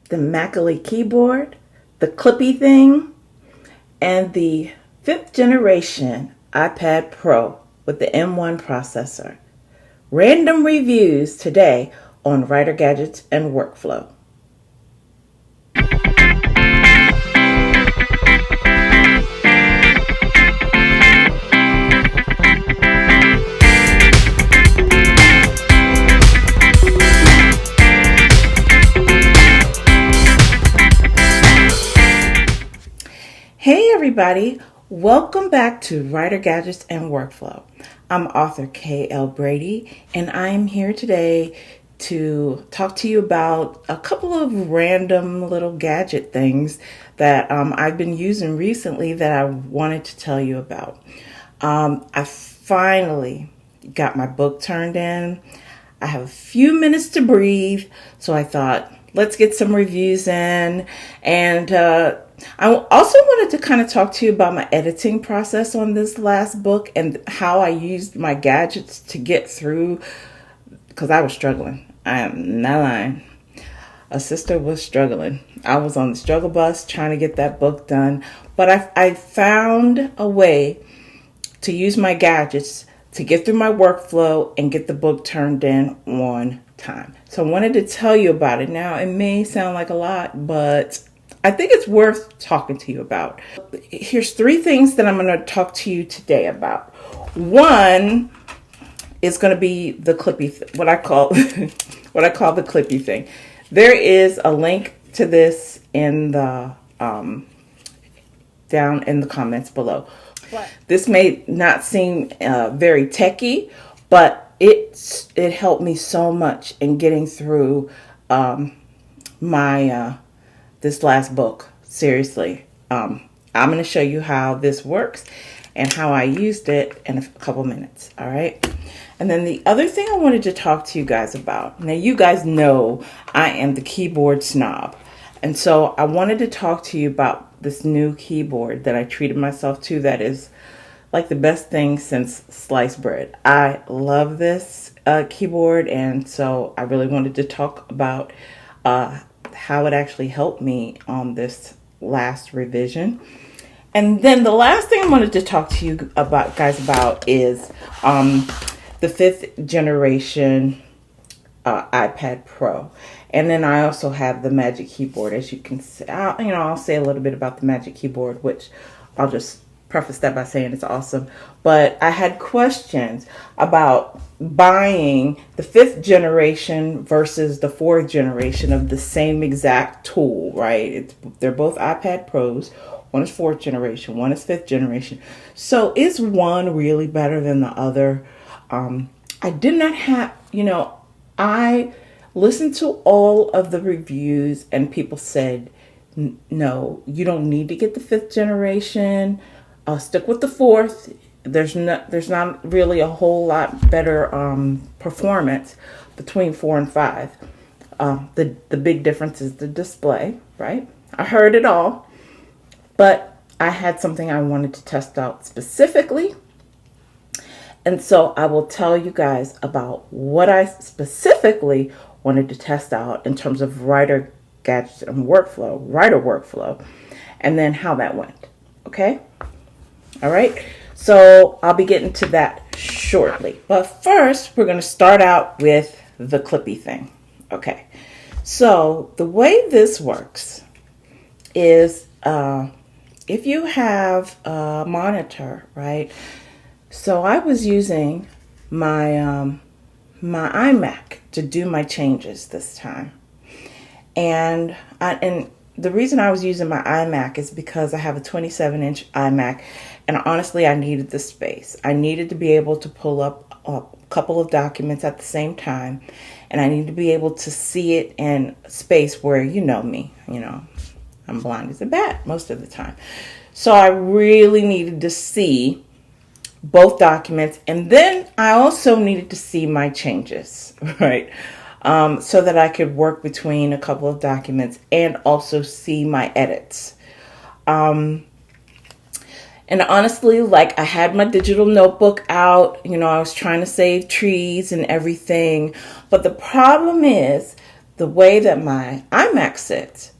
the Macally keyboard, the Clippy Thing, and the 5th generation iPad Pro with the M1 processor. Random reviews today on Writer Gadgets and Workflow. Hey everybody, welcome back to Writer Gadgets and Workflow. I'm author K.L. Brady, and I'm here today to talk to you about a couple of random little gadget things that I've been using recently that I wanted to tell you about. I finally got my book turned in. I have a few minutes to breathe, so I thought, let's get some reviews in. And I also wanted to kind of talk to you about my editing process on this last book and how I used my gadgets to get through, because I was struggling. I am not lying. A sister was struggling. I was on the struggle bus trying to get that book done, but I found a way to use my gadgets to get through my workflow and get the book turned in on time. So I wanted to tell you about it. Now, it may sound like a lot, but I think it's worth talking to you about. Here's 3 things that I'm going to talk to you today about. One is going to be the Clippy, what I call the Clippy thing. There is a link to this in the down in the comments below. What? This may not seem very techy, but it helped me so much in getting through my this last book. Seriously, I'm going to show you how this works and how I used it in a couple minutes. All right. And then the other thing I wanted to talk to you guys about. Now, you guys know I am the keyboard snob. And so I wanted to talk to you about this new keyboard that I treated myself to that is like the best thing since sliced bread. I love this keyboard, and so I really wanted to talk about how it actually helped me on this last revision. And then the last thing I wanted to talk to you about, is the 5th generation iPad Pro. And then I also have the Magic Keyboard. As you can see, I'll say a little bit about the Magic Keyboard, which I'll just preface that by saying it's awesome. But I had questions about buying the 5th generation versus the 4th generation of the same exact tool, right? They're both iPad Pros. One is 4th generation, one is 5th generation. So is one really better than the other? I did not have, I listened to all of the reviews and people said, no, you don't need to get the 5th generation. Stick with the 4th. There's not really a whole lot better performance between 4 and 5. The big difference is the display, right? I heard it all, but I had something I wanted to test out specifically. And so I will tell you guys about what I specifically wanted to test out in terms of writer gadgets and writer workflow, and then how that went. Okay? All right. So I'll be getting to that shortly. But first, we're going to start out with the Clippy thing. Okay. So the way this works is if you have a monitor, right? So I was using my my iMac to do my changes this time. And the reason I was using my iMac is because I have a 27-inch iMac, and honestly, I needed the space. I needed to be able to pull up a couple of documents at the same time, and I need to be able to see it in space where, you know me, I'm blind as a bat most of the time. So I really needed to see both documents, and then I also needed to see my changes, right? So that I could work between a couple of documents and also see my edits. And honestly, like, I had my digital notebook out, I was trying to save trees and everything. But the problem is the way that my iMac sits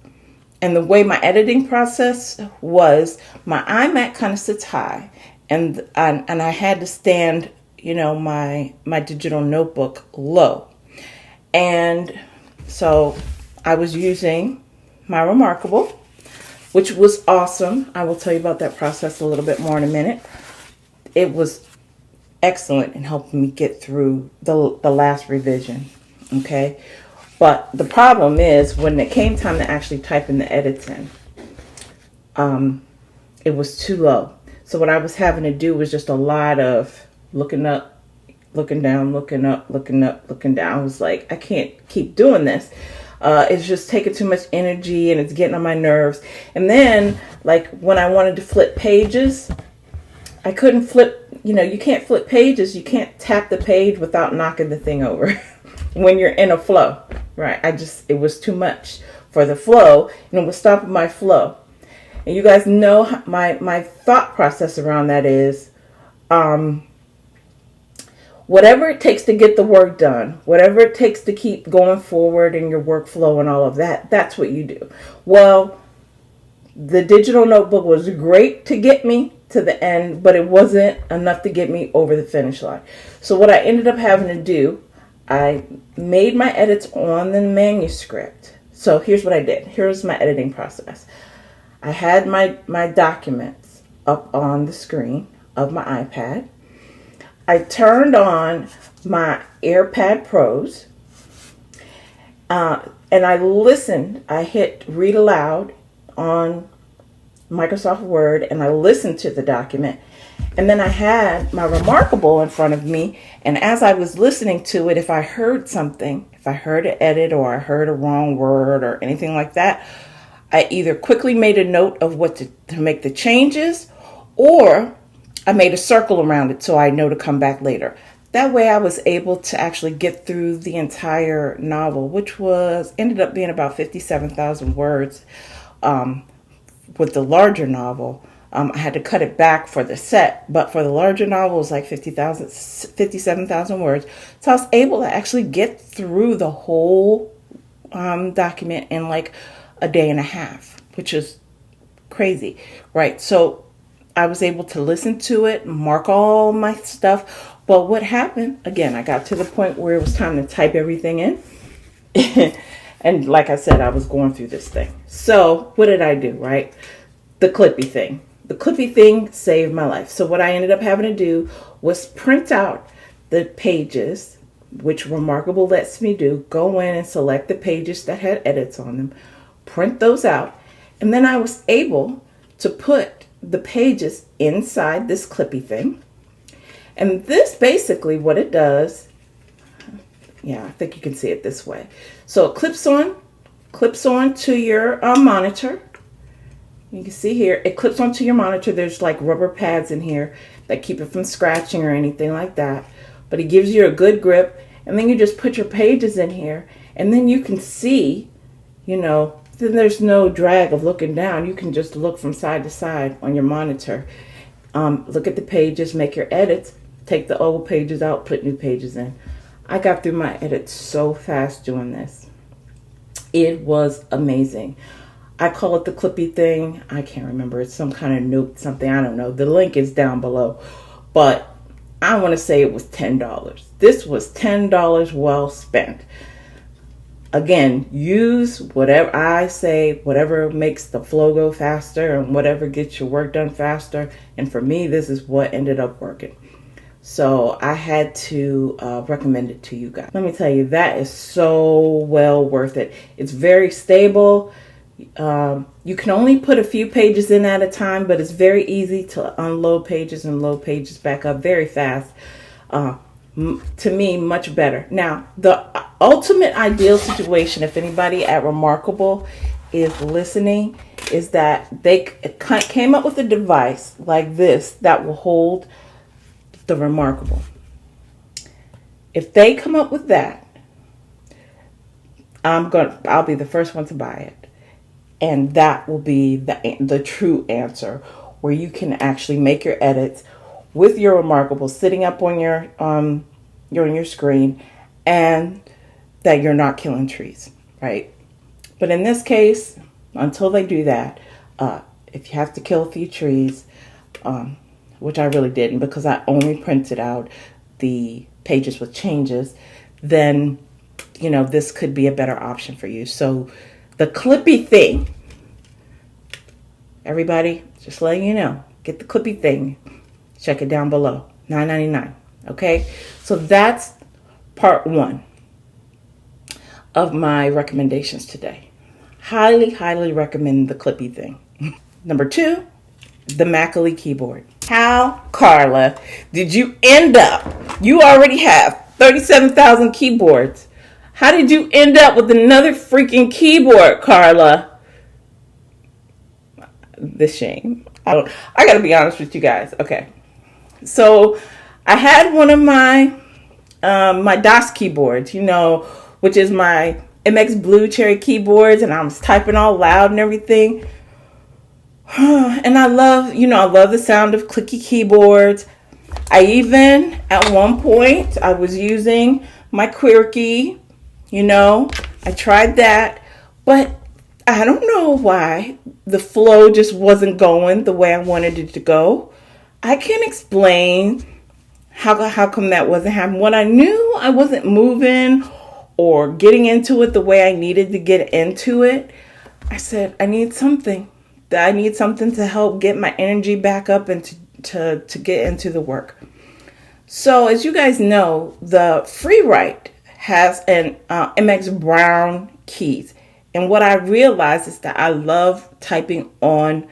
and the way my editing process was, my iMac kind of sits high, and I had to stand, my digital notebook low. And so I was using my Remarkable, which was awesome. I will tell you about that process a little bit more in a minute. It was excellent in helping me get through the last revision, okay? But the problem is, when it came time to actually type in the edits in, it was too low. So what I was having to do was just a lot of looking up, looking down, looking up, looking up, looking down. I was like, I can't keep doing this. It's just taking too much energy and it's getting on my nerves. And then, like, when I wanted to flip pages, I couldn't flip, you can't flip pages. You can't tap the page without knocking the thing over when you're in a flow, right? It was too much for the flow, and it was stopping my flow. And you guys know my thought process around that is, whatever it takes to get the work done, whatever it takes to keep going forward in your workflow and all of that, that's what you do. Well, the digital notebook was great to get me to the end, but it wasn't enough to get me over the finish line. So what I ended up having to do, I made my edits on the manuscript. So here's what I did. Here's my editing process. I had my documents up on the screen of my iPad. I turned on my AirPad Pros, and I listened. I hit read aloud on Microsoft Word, and I listened to the document. And then I had my Remarkable in front of me, and as I was listening to it, if I heard something, if I heard an edit or I heard a wrong word or anything like that, I either quickly made a note of what to make the changes, or I made a circle around it so I know to come back later. That way I was able to actually get through the entire novel, which ended up being about 57,000 words. With the larger novel, I had to cut it back for the set, but for the larger novel, it was like 57,000 words. So I was able to actually get through the whole document in like a day and a half, which is crazy, right? So I was able to listen to it, mark all my stuff. But what happened, again, I got to the point where it was time to type everything in. And like I said, I was going through this thing. So what did I do, right? The Clippy Thing. The Clippy Thing saved my life. So what I ended up having to do was print out the pages, which Remarkable lets me do. Go in and select the pages that had edits on them. Print those out. And then I was able to put the pages inside this Clippy Thing. And this basically what it does, yeah, I think you can see it this way. So it clips on to your monitor. You can see here, it clips onto your monitor. There's like rubber pads in here that keep it from scratching or anything like that. But it gives you a good grip. And then you just put your pages in here. And then you can see, then there's no drag of looking down. You can just look from side to side on your monitor. Look at the pages, make your edits, take the old pages out, put new pages in. I got through my edits so fast doing this. It was amazing. I call it the Clippy Thing. I can't remember. It's some kind of note, something. I don't know. The link is down below. But I want to say it was $10. This was $10 well spent. Again, use whatever I say, whatever makes the flow go faster and whatever gets your work done faster. And for me, this is what ended up working. So I had to recommend it to you guys. Let me tell you, that is so well worth it. It's very stable. You can only put a few pages in at a time, but it's very easy to unload pages and load pages back up very fast. To me, much better. Now, the ultimate ideal situation, if anybody at Remarkable is listening, is that they came up with a device like this that will hold the Remarkable. If they come up with that, I'll be the first one to buy it. And that will be the true answer, where you can actually make your edits with your Remarkable sitting up on your screen, and that you're not killing trees. right? But in this case, until they do that, if you have to kill a few trees, which I really didn't because I only printed out the pages with changes, then, this could be a better option for you. So the Clippy Thing, everybody, just letting you know, get the Clippy Thing. Check it down below, $9.99. Okay, so that's part one of my recommendations today. Highly, highly recommend the Clippy Thing. Number two, the Macally keyboard. How, Carla, did you end up? You already have 37,000 keyboards. How did you end up with another freaking keyboard, Carla? The shame. I gotta be honest with you guys. Okay, so I had one of my my DOS keyboards, which is my MX Blue Cherry keyboards, and I was typing all loud and everything. And I love the sound of clicky keyboards. I even, at one point, I was using my QWERTY, I tried that, but I don't know why the flow just wasn't going the way I wanted it to go. I can't explain how come that wasn't happening. When I knew I wasn't moving or getting into it the way I needed to get into it, I said, I need something to help get my energy back up and to get into the work. So as you guys know, the FreeWrite has an MX Brown keys. And what I realized is that I love typing on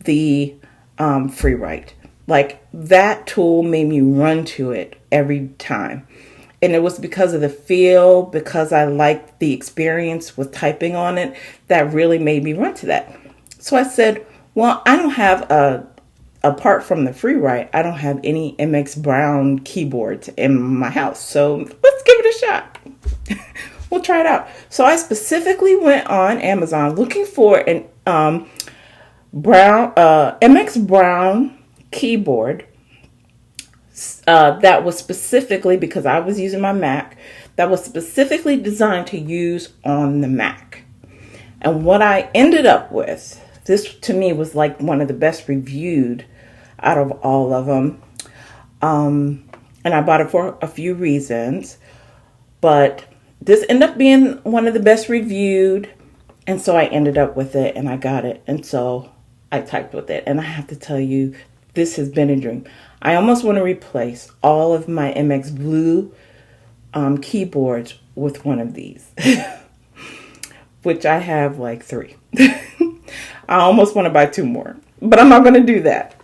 the FreeWrite. Like, that tool made me run to it every time. And it was because of the feel, because I liked the experience with typing on it, that really made me run to that. So I said, well, I don't have apart from the FreeWrite, I don't have any MX Brown keyboards in my house. So let's give it a shot. We'll try it out. So I specifically went on Amazon looking for an MX Brown keyboard that was specifically, because I was using my Mac, that was specifically designed to use on the Mac. And what I ended up with, this to me was like one of the best reviewed out of all of them. And I bought it for a few reasons, but this ended up being one of the best reviewed. And so I ended up with it and I got it. And so I typed with it. And I have to tell you, this has been a dream. I almost want to replace all of my MX Blue keyboards with one of these, which I have like 3. I almost want to buy 2 more, but I'm not going to do that.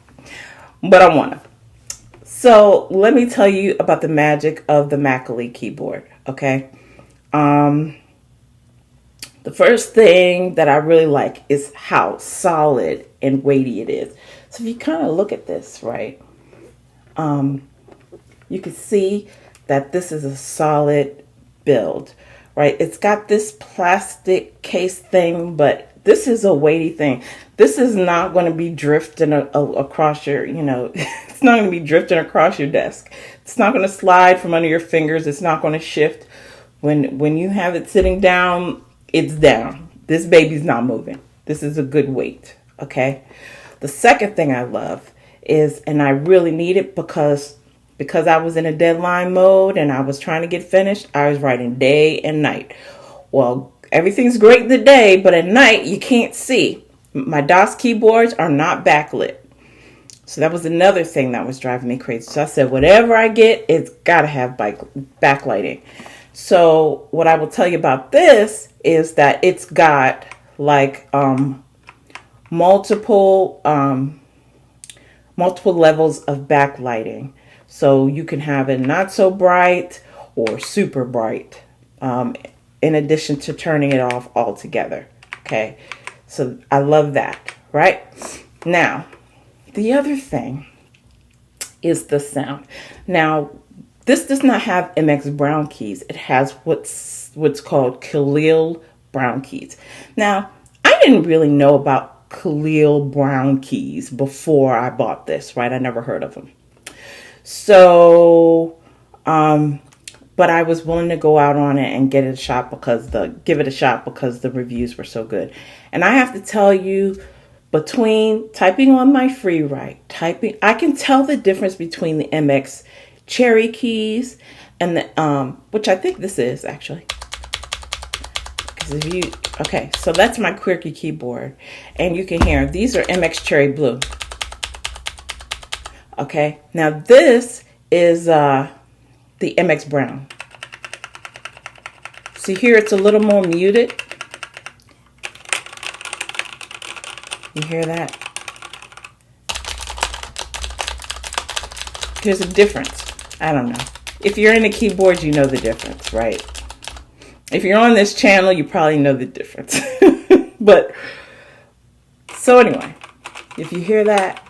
But I want to. So let me tell you about the magic of the Macally keyboard, okay? The first thing that I really like is how solid and weighty it is. So if you kind of look at this, right, you can see that this is a solid build, right? It's got this plastic case thing, but this is a weighty thing. This is not going to be drifting across your, it's not going to be drifting across your desk. It's not going to slide from under your fingers. It's not going to shift. When you have it sitting down, it's down. This baby's not moving. This is a good weight, okay? The second thing I love is, and I really need it because I was in a deadline mode and I was trying to get finished, I was writing day and night. Well, everything's great in the day, but at night you can't see. My DOS keyboards are not backlit. So that was another thing that was driving me crazy. So I said, whatever I get, it's got to have backlighting. So what I will tell you about this is that it's got like multiple levels of backlighting. So you can have it not so bright or super bright, in addition to turning it off altogether. Okay, so I love that, right? Now, the other thing is the sound. Now, this does not have MX Brown keys. It has what's called Khalil Brown keys. Now, I didn't really know about Khalil Brown keys before I bought this, right? I never heard of them. So, but but I was willing to go out on it and give it a shot because the reviews were so good. And I have to tell you, between typing on my free write, I can tell the difference between the MX Cherry keys and the which I think this is actually. Okay, so that's my QWERTY keyboard, and you can hear these are MX Cherry Blue. Okay, now this is the MX Brown. See here, it's a little more muted. You hear that? There's a difference. I don't know. If you're into keyboards, you know the difference, right? If you're on this channel, you probably know the difference. But, so anyway, if you hear that,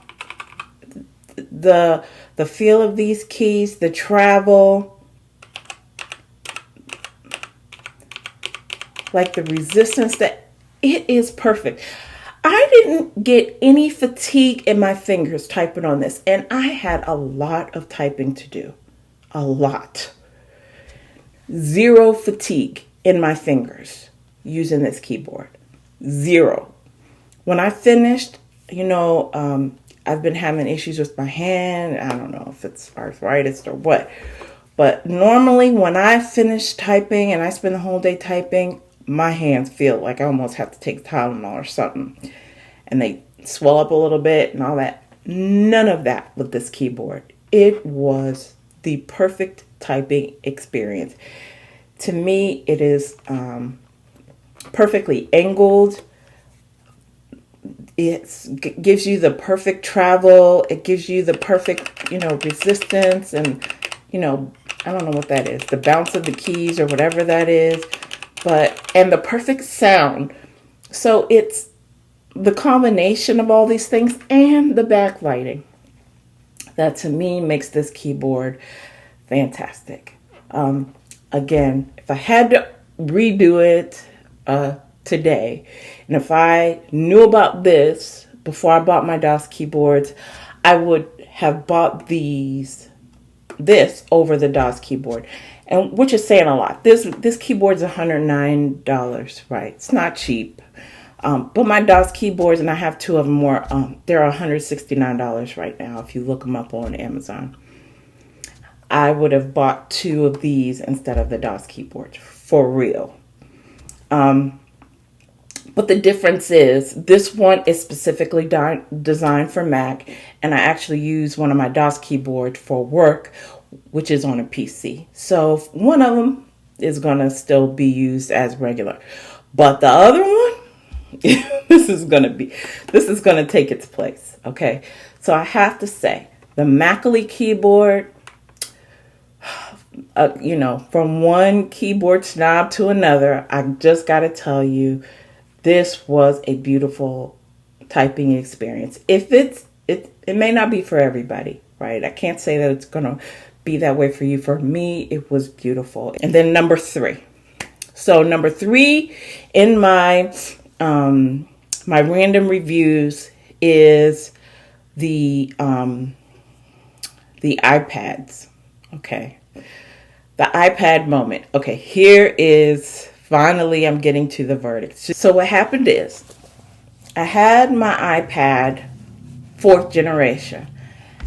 the feel of these keys, the travel, like the resistance, that it is perfect. I didn't get any fatigue in my fingers typing on this, and I had a lot of typing to do. A lot. Zero fatigue in my fingers using this keyboard. Zero. When I finished, I've been having issues with my hand. I don't know if it's arthritis or what. But normally when I finish typing and I spend the whole day typing, my hands feel like I almost have to take Tylenol or something. And they swell up a little bit and all that. None of that with this keyboard. It was the perfect typing experience. To me, it is perfectly angled. It gives you the perfect travel. It gives you the perfect, resistance. And, I don't know what that is. The bounce of the keys or whatever that is. And the perfect sound. So it's the combination of all these things and the backlighting that to me makes this keyboard fantastic. Again, if I had to redo it today, and if I knew about this before I bought my DOS keyboards, I would have bought this over the DOS keyboard, and which is saying a lot. This keyboard's $109, right? It's not cheap. But my DOS keyboards, and I have two of them more, they're $169 right now if you look them up on Amazon. I would have bought two of these instead of the DOS keyboard, for real. But the difference is, this one is specifically designed for Mac, and I actually use one of my DOS keyboards for work, which is on a PC. So one of them is going to still be used as regular. But the other one, this is going to take its place, okay? So I have to say, the Macally keyboard, from one keyboard snob to another, I just got to tell you, this was a beautiful typing experience. It may not be for everybody, right? I can't say that it's going to be that way for you. For me, it was beautiful. And then number 3. So number 3 in my my random reviews is the iPads. Okay. The iPad moment. Okay, here is finally I'm getting to the verdict. So what happened is, I had my iPad 4th generation,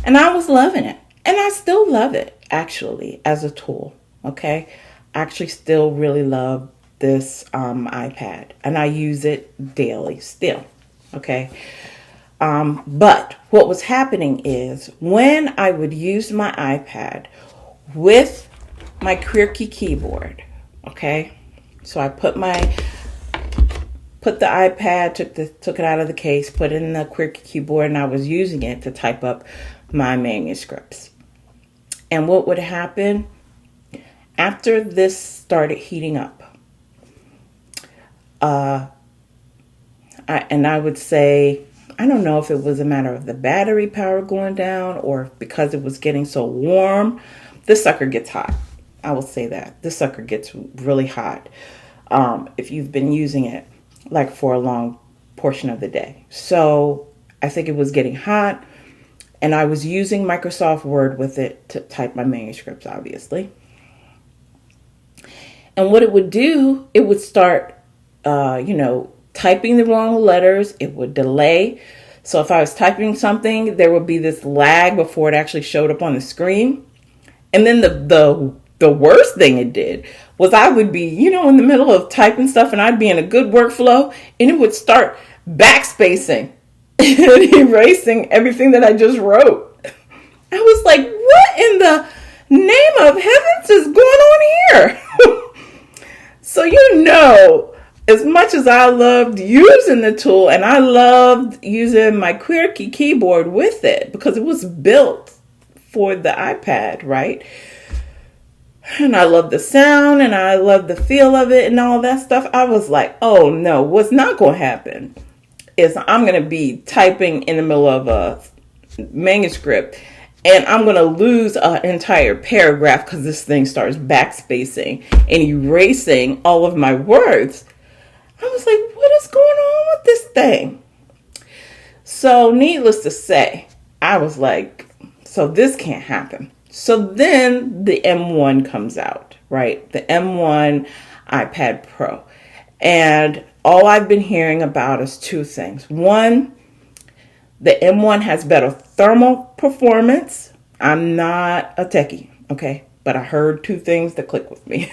and I was loving it. And I still love it, actually, as a tool. Okay? I actually still really love this iPad, and I use it daily still. Okay? But what was happening is, when I would use my iPad with my QWERTY keyboard, okay? So I put the iPad, took it out of the case, put it in the QWERTY keyboard, and I was using it to type up my manuscripts. And what would happen after this started heating up? I would say, I don't know if it was a matter of the battery power going down or because it was getting so warm. This sucker gets hot. I will say that. This sucker gets really hot if you've been using it like for a long portion of the day. So I think it was getting hot, and I was using Microsoft Word with it to type my manuscripts, obviously. And what it would do, it would start, typing the wrong letters. It would delay. So if I was typing something, there would be this lag before it actually showed up on the screen. And then the worst thing it did was I would be, in the middle of typing stuff and I'd be in a good workflow and it would start backspacing and erasing everything that I just wrote. I was like, what in the name of heavens is going on here? So, as much as I loved using the tool and I loved using my QWERTY keyboard with it because it was built for the iPad, right? And I love the sound and I love the feel of it and all that stuff. I was like, oh no, what's not going to happen is I'm going to be typing in the middle of a manuscript and I'm going to lose an entire paragraph because this thing starts backspacing and erasing all of my words. I was like, what is going on with this thing? So needless to say, I was like, so this can't happen. So then the M1 comes out, right? The M1 iPad Pro. And all I've been hearing about is two things. One, the M1 has better thermal performance. I'm not a techie, okay? But I heard two things that click with me.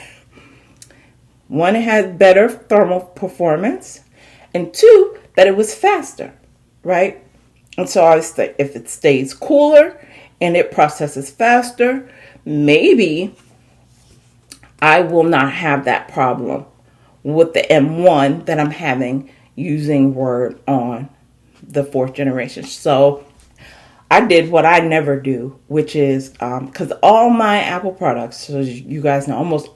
One, it had better thermal performance. And two, that it was faster, right? And so I was like, if it stays cooler and it processes faster, maybe I will not have that problem with the M1 that I'm having using Word on the 4th generation. So I did what I never do, which is, because all my Apple products, so you guys know, almost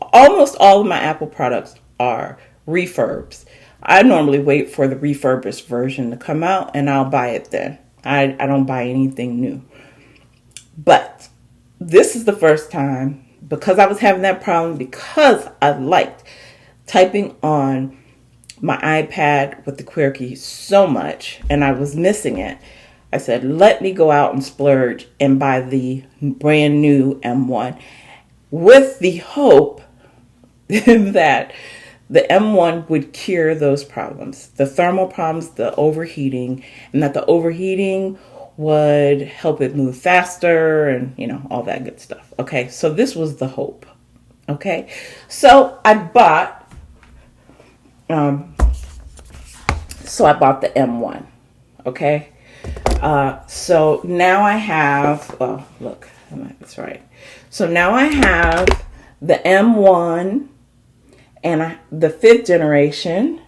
all of my Apple products are refurbs. I normally wait for the refurbished version to come out and I'll buy it then. I don't buy anything new. But this is the first time, because I was having that problem, because I liked typing on my iPad with the QWERTY so much and I was missing it, I said, let me go out and splurge and buy the brand new M1 with the hope that the M1 would cure those problems, the thermal problems, the overheating, and that the overheating would help it move faster and, all that good stuff. Okay, so this was the hope. Okay, so I bought the M1. Okay, so now I have, look, that's right. So now I have the M1 and the 5th generation.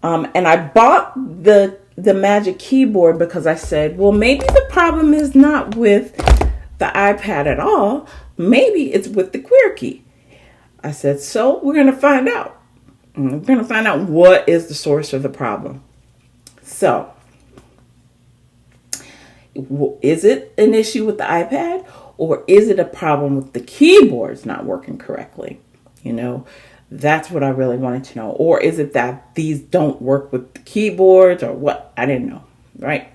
And I bought the Magic Keyboard because I said, well, maybe the problem is not with the iPad at all. Maybe it's with the QWERTY. I said, so we're going to find out. We're going to find out what is the source of the problem. So, is it an issue with the iPad, or is it a problem with the keyboards not working correctly? That's what I really wanted to know. Or is it that these don't work with the keyboards or what? I didn't know, right?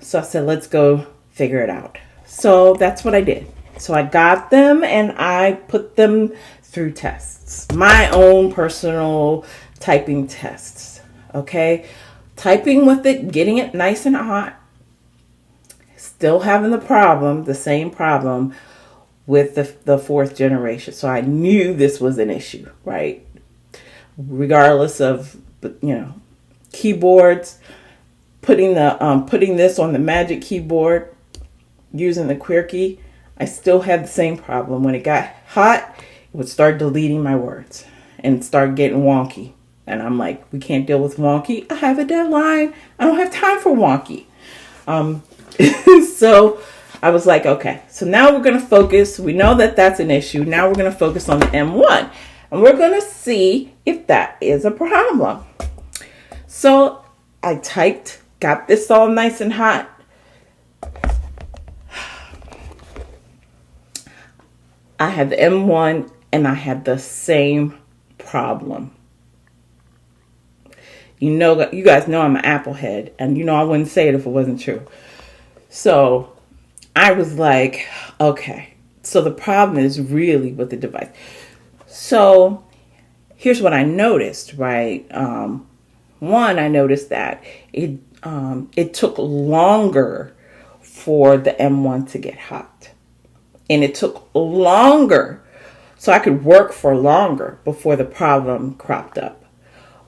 So I said, let's go figure it out. So that's what I did. So I got them and I put them through tests, my own personal typing tests, okay? Typing with it, getting it nice and hot, still having the same problem with the 4th generation. So I knew this was an issue, right? Regardless of, keyboards, putting this on the Magic Keyboard, using the QWERTY, I still had the same problem. When it got hot, it would start deleting my words and start getting wonky. And I'm like, we can't deal with wonky. I have a deadline. I don't have time for wonky. So I was like, okay, so now we're going to focus. We know that that's an issue. Now we're going to focus on the M1. And we're going to see if that is a problem. So I typed, got this all nice and hot. I had the M1 and I had the same problem. You guys know I'm an Apple head. And I wouldn't say it if it wasn't true. So I was like, okay, so the problem is really with the device. So here's what I noticed, right? One, I noticed that it took longer for the M1 to get hot. And it took longer, so I could work for longer before the problem cropped up.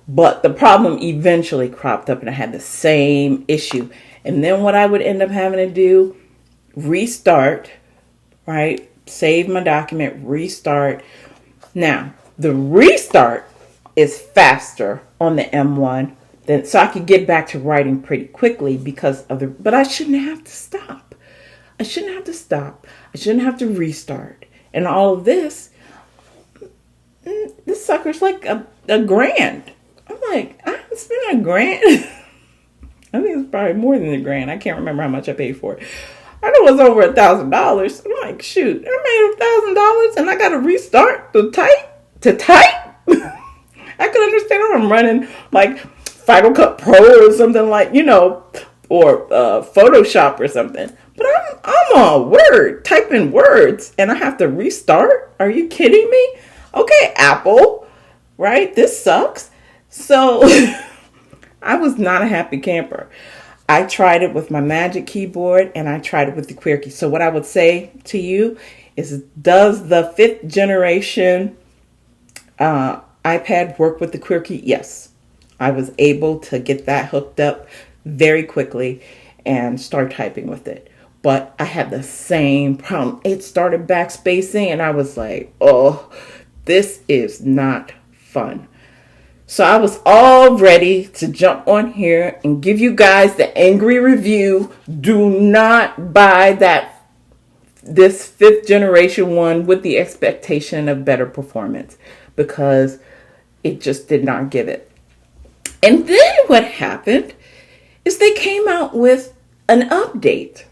But the problem eventually cropped up and I had the same issue. And then what I would end up having to do, restart, right? Save my document, restart. Now, the restart is faster on the M1 than, so I could get back to writing pretty quickly because of the, but I shouldn't have to stop. I shouldn't have to stop. I shouldn't have to restart. And all of this, this sucker's like a $1,000. I'm like, I haven't spent $1,000. I think it's probably more than $1,000. I can't remember how much I paid for it. I know it's over $1,000. I'm like, shoot, I made $1,000 and I got to restart to type. I could understand if I'm running like Final Cut Pro or something like, or Photoshop or something. But I'm on Word, typing words, and I have to restart? Are you kidding me? Okay, Apple, right? This sucks. So I was not a happy camper. I tried it with my Magic Keyboard and I tried it with the QWERTY. So what I would say to you is, does the 5th generation iPad work with the QWERTY? Yes. I was able to get that hooked up very quickly and start typing with it. But I had the same problem. It started backspacing and I was like, oh, this is not fun. So I was all ready to jump on here and give you guys the angry review. Do not buy this 5th generation one with the expectation of better performance, because it just did not give it. And then what happened is they came out with an update.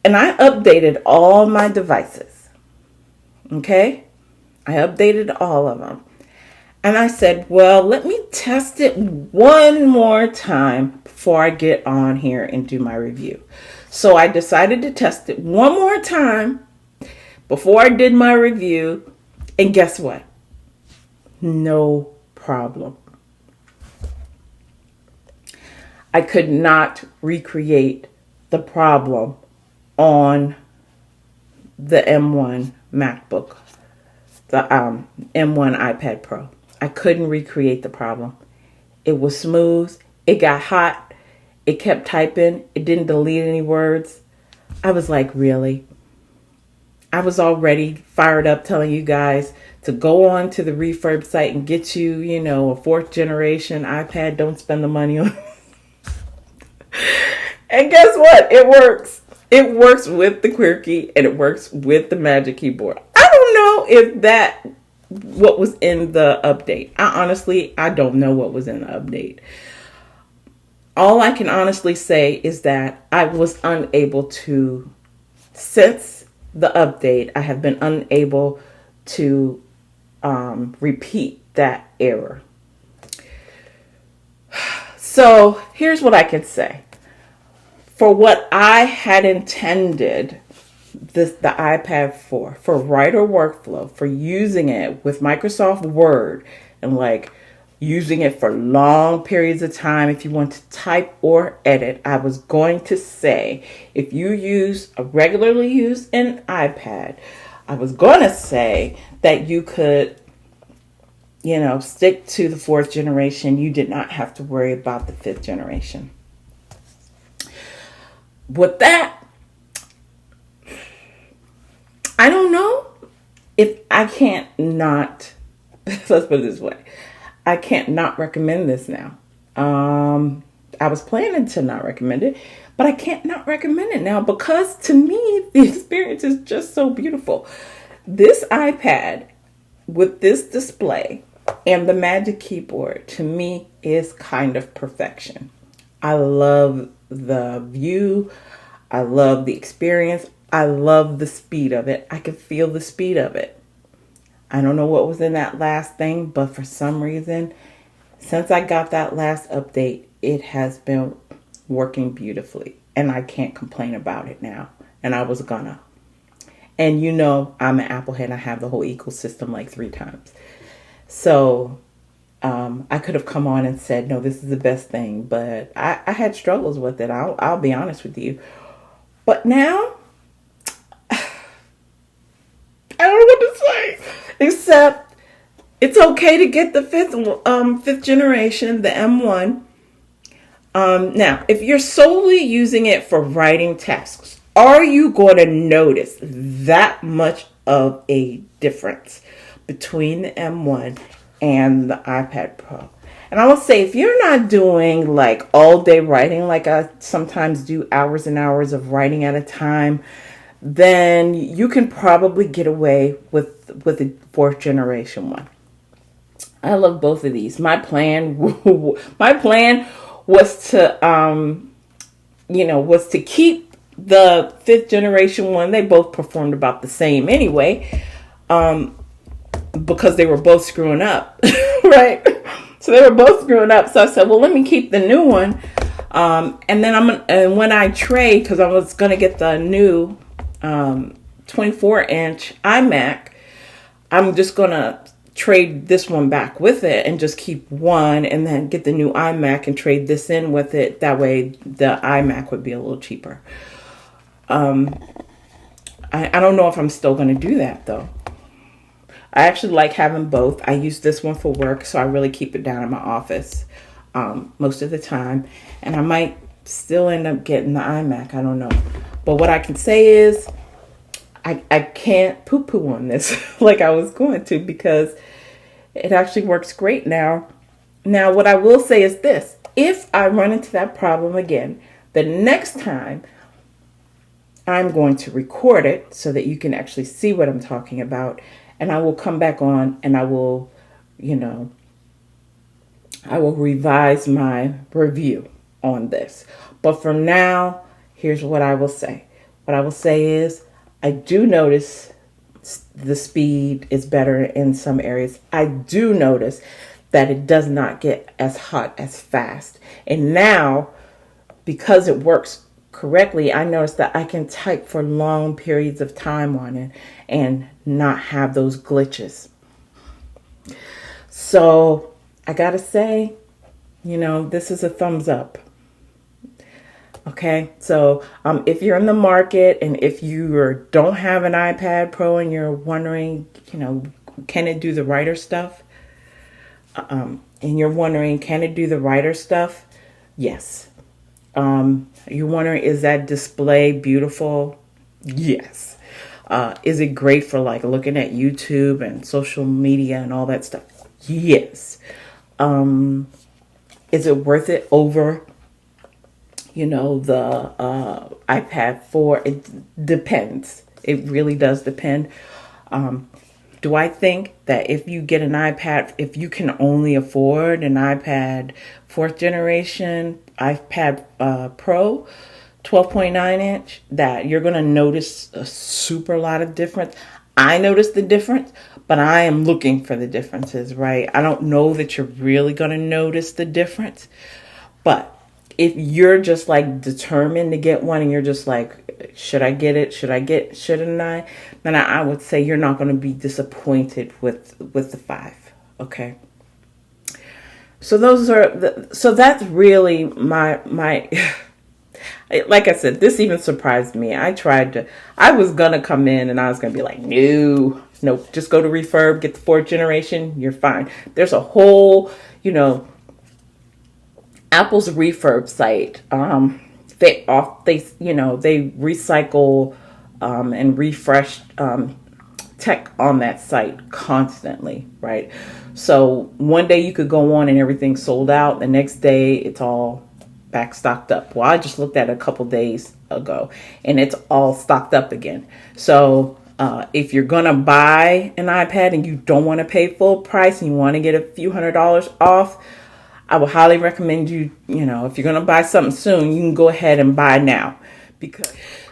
And I updated all my devices. Okay? I updated all of them. And I said, well, let me test it one more time before I get on here and do my review. So I decided to test it one more time before I did my review. And guess what? No problem. I could not recreate the problem on the M1 MacBook, the M1 iPad Pro. I couldn't recreate the problem. It was smooth. It got hot. It kept typing. It didn't delete any words. I was like, really? I was already fired up telling you guys to go on to the Refurb site and get you, a 4th generation iPad. Don't spend the money on. And guess what? It works. It works with the QWERTY and it works with the Magic Keyboard. I don't know if what was in the update. I don't know what was in the update. All I can honestly say is that I was unable to, since the update, I have been unable to repeat that error. So here's what I can say. For what I had intended the iPad for writer workflow, for using it with Microsoft Word and like using it for long periods of time, if you want to type or edit, I was going to say, if you regularly use an iPad, I was going to say that you could, stick to the 4th generation. You did not have to worry about the 5th generation. With that, I don't know if I can't not, let's put it this way, I can't not recommend this now. I was planning to not recommend it, but I can't not recommend it now because to me, the experience is just so beautiful. This iPad with this display and the Magic Keyboard, to me, is kind of perfection. I love the view. I love the experience. I love the speed of it. I can feel the speed of it. I don't know what was in that last thing, but for some reason, since I got that last update, it has been working beautifully. And I can't complain about it now. And I was gonna. And you know, I'm an Apple head. I have the whole ecosystem like 3 times. So I could have come on and said, no, this is the best thing. But I had struggles with it. I'll be honest with you. But now, I don't know what to say. Except it's okay to get the fifth generation, the M1. Now, if you're solely using it for writing tasks, are you going to notice that much of a difference between the M1 and the iPad Pro? And I will say, if you're not doing like all day writing, like I sometimes do hours and hours of writing at a time, then you can probably get away with the 4th generation one. I love both of these. My plan was to, was to keep the 5th generation one. They both performed about the same anyway, because they were both screwing up, right? So they were both screwing up. So I said, well, let me keep the new one. And then and when I trade, because I was going to get the new 24-inch iMac, I'm just going to trade this one back with it and just keep one and then get the new iMac and trade this in with it. That way the iMac would be a little cheaper. I don't know if I'm still going to do that though. I actually like having both. I use this one for work, so I really keep it down in my office most of the time. And I might still end up getting the iMac. I don't know. But what I can say is I can't poo-poo on this like I was going to, because it actually works great now. Now, what I will say is this. If I run into that problem again, the next time I'm going to record it so that you can actually see what I'm talking about. And I will come back on and I will, I will revise my review on this. But for now, here's what I will say. What I will say is I do notice the speed is better in some areas. I do notice that it does not get as hot as fast. And now, because it works correctly, I notice that I can type for long periods of time on it and not have those glitches. So I gotta say, this is a thumbs up. Okay, so if you're in the market and if you don't have an iPad Pro and you're wondering, can it do the writer stuff? And you're wondering, can it do the writer stuff? Yes. You're wondering, is that display beautiful? Yes. Is it great for like looking at YouTube and social media and all that stuff? Yes. Is it worth it over the iPad 4? It depends. It really does depend. Do I think that if you get an iPad, if you can only afford an iPad 4th generation, iPad Pro, 12.9 inch, that you're going to notice a super lot of difference? I noticed the difference, but I am looking for the differences, right? I don't know that you're really going to notice the difference, but if you're just like determined to get one and you're just like, should I get it? Shouldn't I? Then I would say you're not going to be disappointed with the 5. Okay. So that's really my, like I said, this even surprised me. I was going to come in and I was going to be like, no, just go to Refurb, get the 4th generation. You're fine. There's a whole, Apple's Refurb site. They recycle and refresh tech on that site constantly, right? So one day you could go on and everything's sold out. The next day it's all back stocked up. Well, I just looked at it a couple days ago and it's all stocked up again. So if you're gonna buy an iPad and you don't want to pay full price and you want to get a few $100s off, I would highly recommend you, if you're going to buy something soon, you can go ahead and buy now.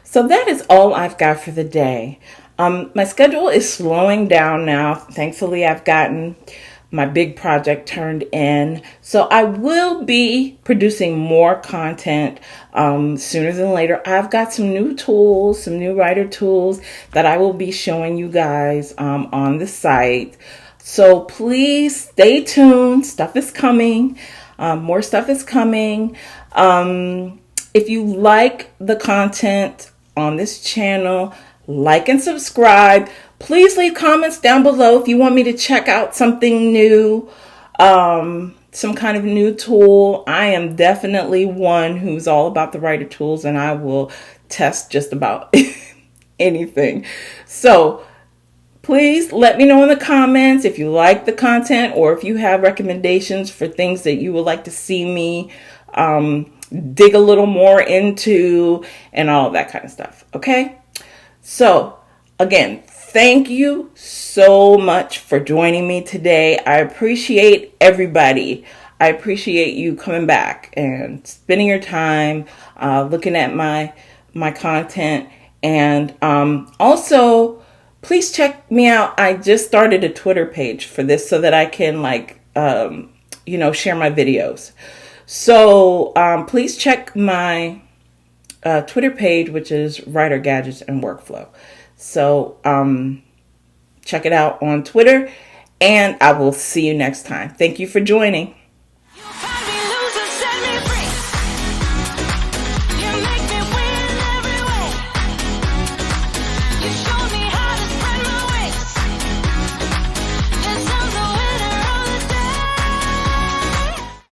So that is all I've got for the day. My schedule is slowing down now. Thankfully, I've gotten my big project turned in. So I will be producing more content sooner than later. I've got some new tools, some new writer tools that I will be showing you guys on the site. So please stay tuned. Stuff is coming. More stuff is coming. If you like the content on this channel, like and subscribe. Please leave comments down below if you want me to check out something new, some kind of new tool. I am definitely one who's all about the writer tools, and I will test just about anything. So please let me know in the comments if you like the content or if you have recommendations for things that you would like to see me dig a little more into and all that kind of stuff. Okay? So again, thank you so much for joining me today. I appreciate everybody. I appreciate you coming back and spending your time looking at my content. And also, please check me out. I just started a Twitter page for this so that I can share my videos. So please check my Twitter page, which is Writer Gadgets and Workflow. So check it out on Twitter, and I will see you next time. Thank you for joining.